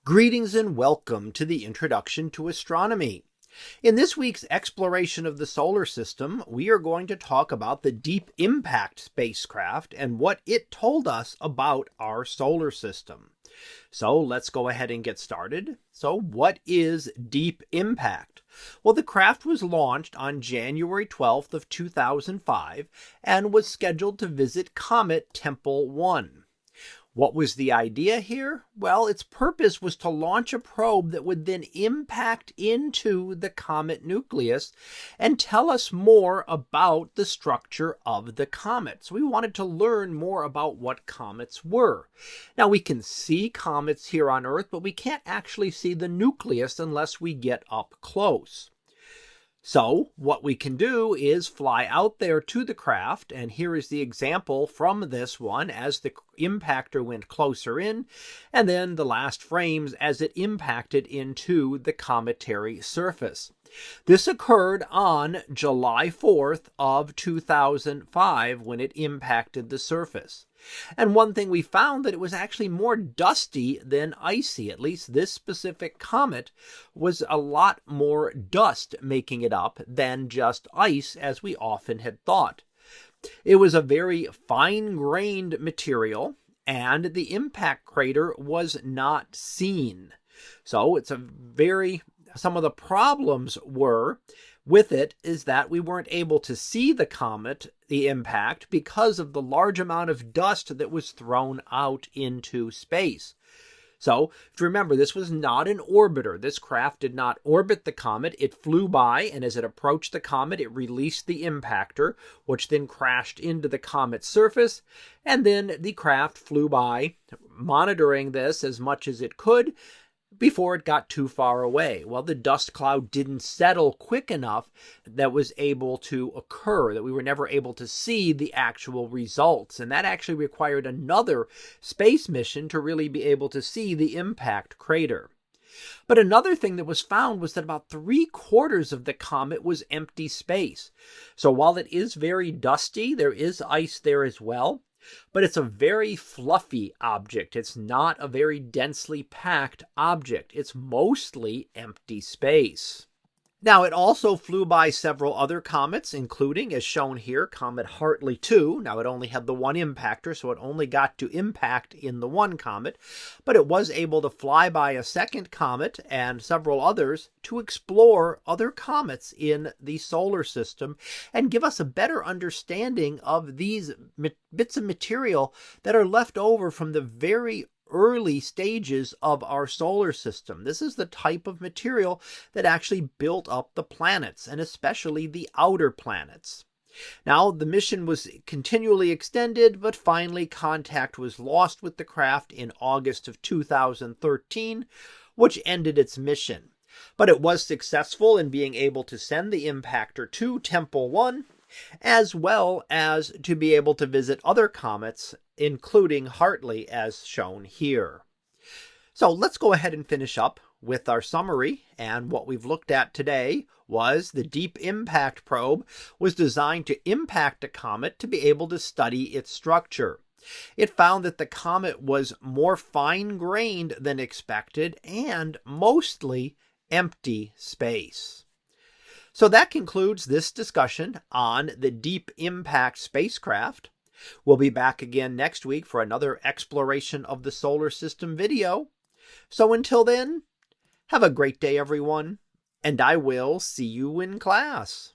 Greetings and welcome to the Introduction to Astronomy. In this week's exploration of the solar system, we are going to talk about the Deep Impact spacecraft and what it told us about our solar system. So let's go ahead and get started. So what is Deep Impact? Well, the craft was launched on January 12th of 2005 and was scheduled to visit comet Tempel 1. What was the idea here? Well, its purpose was to launch a probe that would then impact into the comet nucleus and tell us more about the structure of the comet. So we wanted to learn more about what comets were. Now, we can see comets here on Earth, but we can't actually see the nucleus unless we get up close. So what we can do is fly out there to the craft, and here is the example from this one as the impactor went closer in, and then the last frames as it impacted into the cometary surface. This occurred on July 4th of 2005 when it impacted the surface. And one thing we found that it was actually more dusty than icy. At least this specific comet was a lot more dust making it up than just ice, as we often had thought. It was a very fine-grained material, and the impact crater was not seen. So some of the problems with it is that we weren't able to see the comet, the impact, because of the large amount of dust that was thrown out into space. So, if you remember, this was not an orbiter. This craft did not orbit the comet. It flew by, and as it approached the comet, it released the impactor, which then crashed into the comet's surface, and then the craft flew by, monitoring this as much as it could, before it got too far away. Well, the dust cloud didn't settle quick enough that was able to occur, that we were never able to see the actual results. And that actually required another space mission to really be able to see the impact crater. But another thing that was found was that about 3/4 of the comet was empty space. So while it is very dusty, there is ice there as well. But it's a very fluffy object. It's not a very densely packed object. It's mostly empty space. Now, it also flew by several other comets, including, as shown here, Comet Hartley 2. Now, it only had the one impactor, so it only got to impact in the one comet, but it was able to fly by a second comet and several others to explore other comets in the solar system and give us a better understanding of these bits of material that are left over from the very early stages of our solar system. This is the type of material that actually built up the planets, and especially the outer planets. Now, the mission was continually extended, but finally contact was lost with the craft in August of 2013, which ended its mission. But it was successful in being able to send the impactor to Tempel 1, as well as to be able to visit other comets, including Hartley, as shown here. So let's go ahead and finish up with our summary. And what we've looked at today was the Deep Impact probe was designed to impact a comet to be able to study its structure. It found that the comet was more fine-grained than expected and mostly empty space. So that concludes this discussion on the Deep Impact spacecraft. We'll be back again next week for another exploration of the solar system video. So until then, have a great day, everyone, and I will see you in class.